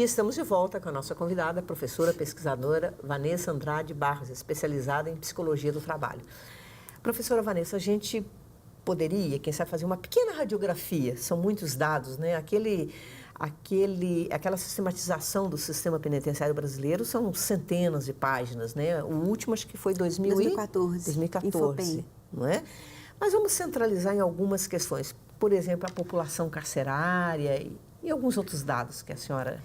E estamos de volta com a nossa convidada, a professora pesquisadora Vanessa Andrade Barros, especializada em psicologia do trabalho. Professora Vanessa, a gente poderia, quem sabe, fazer uma pequena radiografia, são muitos dados, né? Aquela sistematização do sistema penitenciário brasileiro são centenas de páginas, né? O último acho que foi 2014, Infopem. Não é? Mas vamos centralizar em algumas questões, por exemplo, a população carcerária e alguns outros dados que a senhora...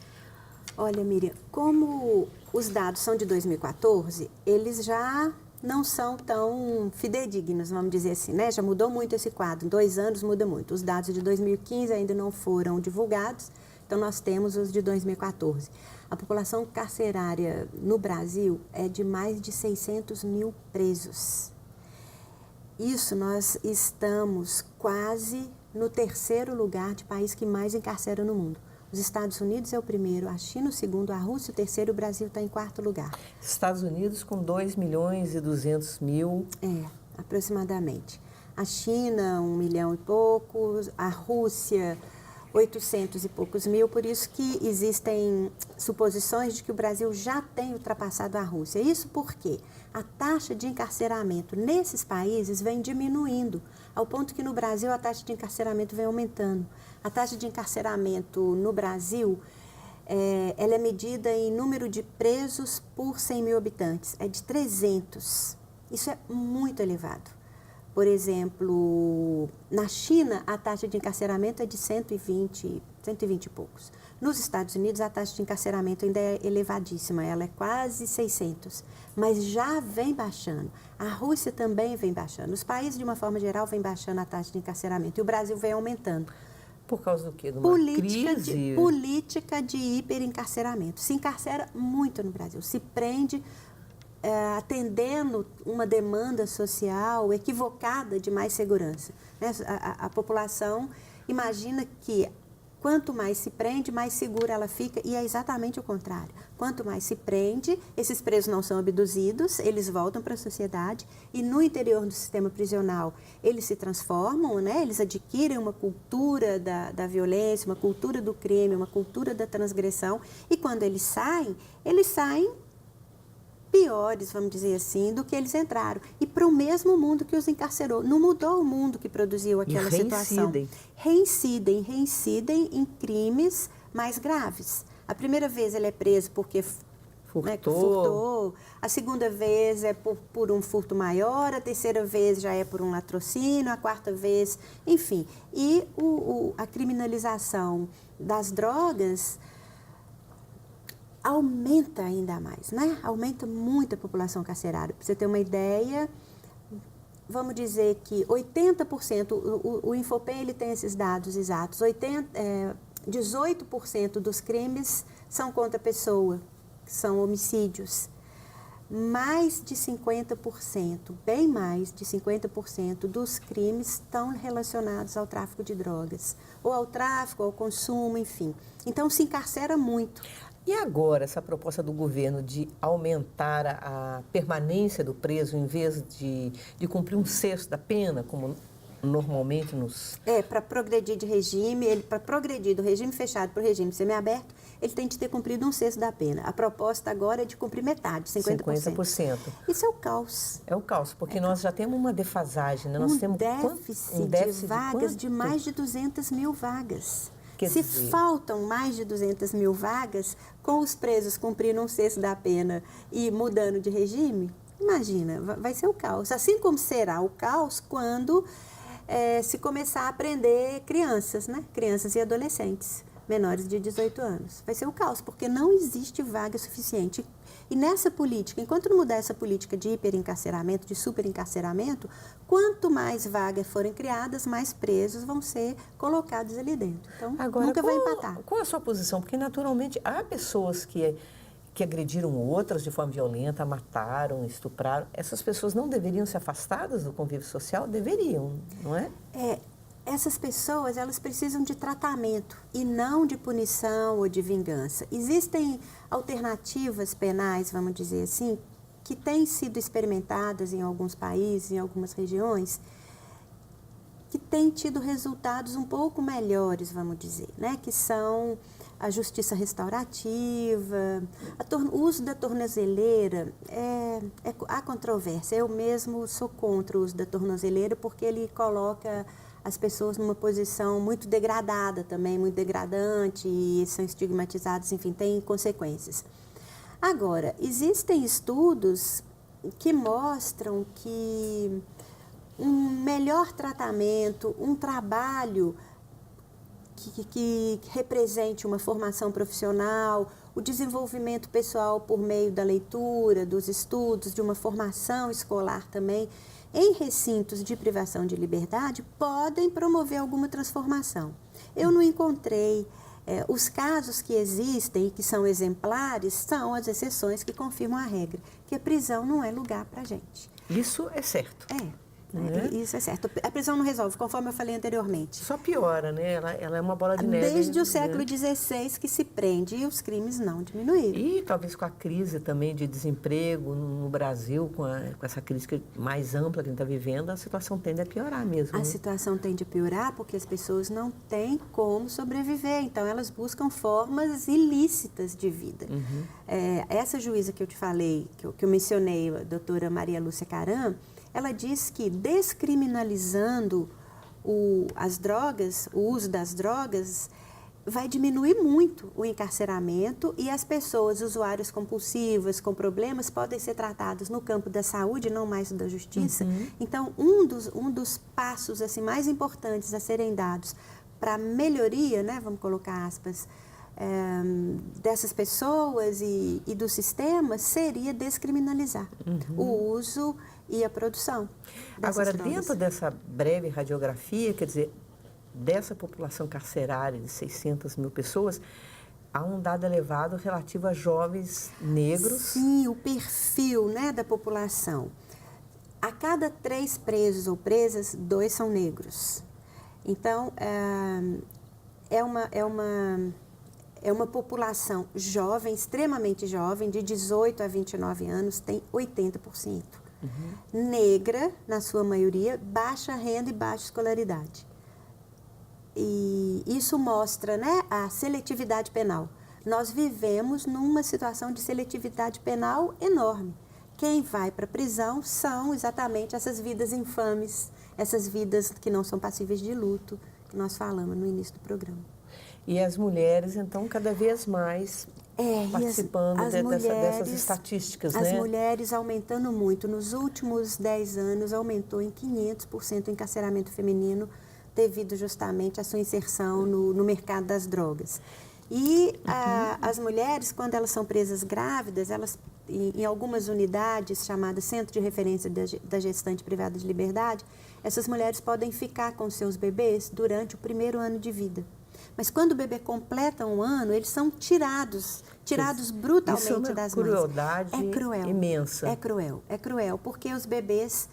Olha, Miriam, como os dados são de 2014, eles já não são tão fidedignos, vamos dizer assim, né? Já mudou muito esse quadro, em 2 anos muda muito. Os dados de 2015 ainda não foram divulgados, então nós temos os de 2014. A população carcerária no Brasil é de mais de 600 mil presos. Isso nós estamos quase no 3º lugar de país que mais encarcera no mundo. Os Estados Unidos é o primeiro, a China o segundo, a Rússia o terceiro, o Brasil está em 4º lugar. Estados Unidos com 2.200.000. Aproximadamente. A China, 1 milhão e poucos, a Rússia, 800 e poucos mil, por isso que existem suposições de que o Brasil já tem ultrapassado a Rússia. Isso porque a taxa de encarceramento nesses países vem diminuindo, ao ponto que no Brasil a taxa de encarceramento vem aumentando. A taxa de encarceramento no Brasil, ela é medida em número de presos por 100 mil habitantes, é de 300. Isso é muito elevado. Por exemplo, na China, a taxa de encarceramento é de 120 e poucos. Nos Estados Unidos, a taxa de encarceramento ainda é elevadíssima, ela é quase 600, mas já vem baixando. A Rússia também vem baixando. Os países, de uma forma geral, vem baixando a taxa de encarceramento e o Brasil vem aumentando. Por causa do quê? De uma crise? Política de hiperencarceramento. Se encarcera muito no Brasil, se prende... atendendo uma demanda social equivocada de mais segurança. Né? A população imagina que quanto mais se prende, mais segura ela fica, e é exatamente o contrário. Quanto mais se prende, esses presos não são abduzidos, eles voltam para a sociedade e no interior do sistema prisional eles se transformam, né? Eles adquirem uma cultura da violência, uma cultura do crime, uma cultura da transgressão, e quando eles saem piores, vamos dizer assim, do que eles entraram. E para o mesmo mundo que os encarcerou. Não mudou o mundo que produziu aquela situação. Reincidem em crimes mais graves. A primeira vez ele é preso porque furtou. A segunda vez é por um furto maior, a terceira vez já é por um latrocínio, a quarta vez, enfim. E a criminalização das drogas aumenta ainda mais, né? Aumenta muito a população carcerária. Para você ter uma ideia, vamos dizer que 80%, o Infopem ele tem esses dados exatos, 18% dos crimes são contra a pessoa, que são homicídios. Mais de 50%, bem mais de 50% dos crimes estão relacionados ao tráfico de drogas, ou ao tráfico, ao consumo, enfim. Então, se encarcera muito. E agora, essa proposta do governo de aumentar a permanência do preso em vez de cumprir 1/6 da pena, como normalmente nos... Para progredir de regime, para progredir do regime fechado para o regime semiaberto, ele tem de ter cumprido 1/6 da pena. A proposta agora é de cumprir metade, 50%. Isso é o caos. É o caos, porque nós já temos uma defasagem, né? Nós temos déficit de vagas de mais de 200 mil vagas. Se faltam mais de 200 mil vagas, com os presos cumprindo 1/6 da pena e mudando de regime, imagina, vai ser o caos. Assim como será o caos quando se começar a prender crianças, né? Crianças e adolescentes, menores de 18 anos. Vai ser o caos, porque não existe vaga suficiente. E nessa política, enquanto não mudar essa política de hiperencarceramento, de superencarceramento, quanto mais vagas forem criadas, mais presos vão ser colocados ali dentro. Então, agora, nunca vai empatar. Qual a sua posição? Porque, naturalmente, há pessoas que agrediram outras de forma violenta, mataram, estupraram. Essas pessoas não deveriam ser afastadas do convívio social? Deveriam, não é? Essas pessoas, elas precisam de tratamento e não de punição ou de vingança. Existem alternativas penais, vamos dizer assim, que têm sido experimentadas em alguns países, em algumas regiões, que têm tido resultados um pouco melhores, vamos dizer, né? Que são a justiça restaurativa, o uso da tornozeleira, há controvérsia. Eu mesmo sou contra o uso da tornozeleira porque ele coloca as pessoas numa posição muito degradada também, muito degradante, e são estigmatizados, enfim, tem consequências. Agora, existem estudos que mostram que um melhor tratamento, um trabalho que represente uma formação profissional, o desenvolvimento pessoal por meio da leitura, dos estudos, de uma formação escolar também, em recintos de privação de liberdade, podem promover alguma transformação. Eu não encontrei. Os casos que existem e que são exemplares são as exceções que confirmam a regra, que a prisão não é lugar para a gente. Isso é certo. Isso é certo. A prisão não resolve, conforme eu falei anteriormente. Só piora, né? Ela é uma bola de neve. Desde o século XVI que se prende e os crimes não diminuíram. E talvez com a crise também de desemprego no Brasil, com essa crise mais ampla que a gente está vivendo, a situação tende a piorar mesmo. A situação tende a piorar porque as pessoas não têm como sobreviver, então elas buscam formas ilícitas de vida. Essa juíza que eu te falei, que eu mencionei, a doutora Maria Lúcia Caram, ela diz que descriminalizando as drogas, o uso das drogas, vai diminuir muito o encarceramento e as pessoas, usuárias compulsivas, com problemas, podem ser tratadas no campo da saúde, não mais da justiça. Então, um dos passos assim, mais importantes a serem dados para a melhoria, né, vamos colocar aspas, dessas pessoas e do sistema, seria descriminalizar o uso e a produção dessas Agora, drogas. dentro dessa breve radiografia, quer dizer, dessa população carcerária de 600 mil pessoas, há um dado elevado relativo a jovens negros. Sim, o perfil, né, da população. A cada 3 presos ou presas, 2 são negros. Então, é uma população jovem, extremamente jovem, de 18 a 29 anos, tem 80%. Negra, na sua maioria, baixa renda e baixa escolaridade. E isso mostra, né, a seletividade penal. Nós vivemos numa situação de seletividade penal enorme. Quem vai para a prisão são exatamente essas vidas infames, essas vidas que não são passíveis de luto, que nós falamos no início do programa. E as mulheres, então, cada vez mais participando dessas estatísticas, as né? mulheres aumentando muito. Nos últimos 10 anos, aumentou em 500% o encarceramento feminino, devido justamente à sua inserção no mercado das drogas. E as mulheres, quando elas são presas grávidas, elas, em algumas unidades chamadas Centro de Referência da Gestante Privada de Liberdade, essas mulheres podem ficar com seus bebês durante o primeiro ano de vida. Mas quando o bebê completa 1 ano, eles são tirados brutalmente das mães. Crueldade imensa. É cruel, porque os bebês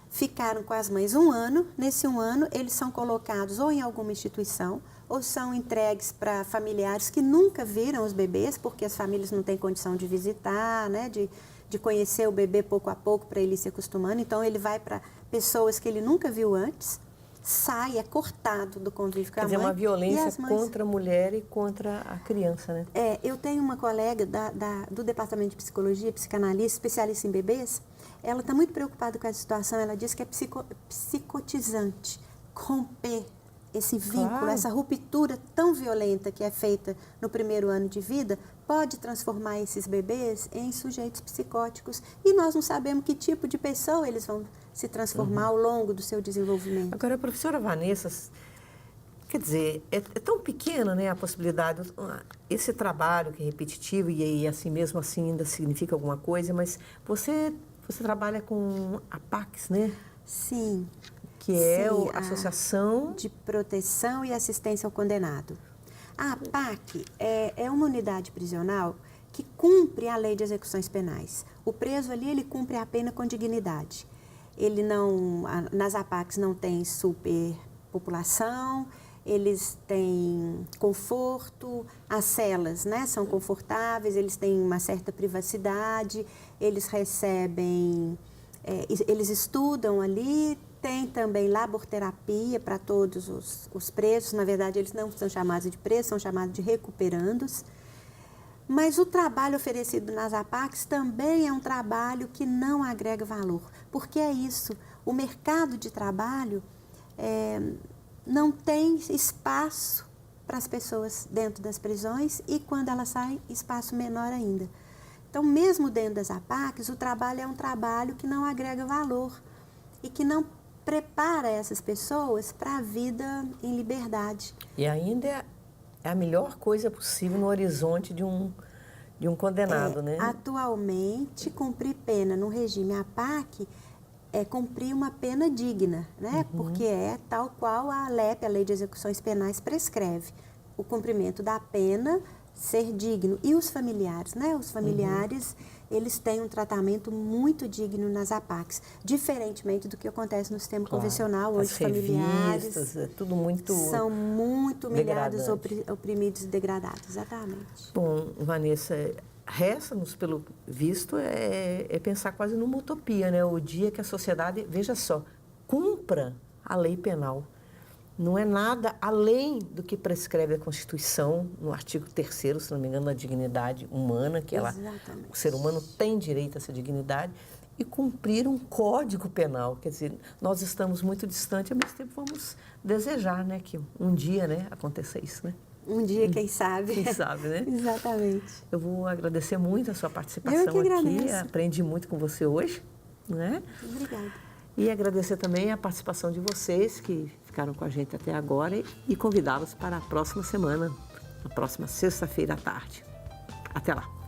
ficaram com as mães 1 ano. Nesse 1 ano, eles são colocados ou em alguma instituição, ou são entregues para familiares que nunca viram os bebês, porque as famílias não têm condição de visitar, né, de conhecer o bebê pouco a pouco para ele ir se acostumando. Então, ele vai para pessoas que ele nunca viu antes, sai, é cortado do convívio com a mãe. Quer dizer, uma violência mães... contra a mulher e contra a criança, né? Eu tenho uma colega do Departamento de Psicologia, psicanalista, especialista em bebês. Ela está muito preocupada com essa situação. Ela diz que é psicotizante romper esse vínculo, essa ruptura tão violenta que é feita no primeiro ano de vida, pode transformar esses bebês em sujeitos psicóticos. E nós não sabemos que tipo de pessoa eles vão se transformar ao longo do seu desenvolvimento. Agora, professora Vanessa, quer dizer, é tão pequena, né, a possibilidade, esse trabalho que é repetitivo e assim mesmo assim ainda significa alguma coisa, mas você trabalha com a PACS, né? Sim. Que é a Associação de Proteção e Assistência ao Condenado. A APAC é uma unidade prisional que cumpre a lei de execuções penais. O preso ali, ele cumpre a pena com dignidade. Ele não, nas APACs não tem superpopulação, eles têm conforto, as celas, né, são confortáveis, eles têm uma certa privacidade, eles recebem, eles estudam ali, Tem também laborterapia para todos os presos. Na verdade, eles não são chamados de presos, são chamados de recuperandos. Mas o trabalho oferecido nas APACs também é um trabalho que não agrega valor. Porque é isso, o mercado de trabalho não tem espaço para as pessoas dentro das prisões e, quando elas saem, espaço menor ainda. Então, mesmo dentro das APACs, o trabalho é um trabalho que não agrega valor e que não prepara essas pessoas para a vida em liberdade. E ainda é a melhor coisa possível no horizonte de um condenado, né? Atualmente, cumprir pena no regime APAC é cumprir uma pena digna, né? Porque é tal qual a LEP, a Lei de Execuções Penais, prescreve. O cumprimento da pena ser digno. E os familiares, né? Os familiares, eles têm um tratamento muito digno nas APACs, diferentemente do que acontece no sistema convencional, onde os familiares é tudo muito são muito humilhados, oprimidos e degradados. Exatamente. Bom, Vanessa, resta-nos, pelo visto, é pensar quase numa utopia, né? O dia que a sociedade, veja só, cumpra a lei penal. Não é nada além do que prescreve a Constituição, no artigo 3º, se não me engano, da dignidade humana, que o ser humano tem direito a essa dignidade, e cumprir um código penal. Quer dizer, nós estamos muito distantes, ao mesmo tempo vamos desejar, né, que um dia, né, aconteça isso, né? Um dia, quem sabe. Quem sabe, né? Exatamente. Eu vou agradecer muito a sua participação aqui, aprendi muito com você hoje, né? Obrigada. E agradecer também a participação de vocês que ficaram com a gente até agora e convidá-los para a próxima semana, na próxima sexta-feira à tarde. Até lá!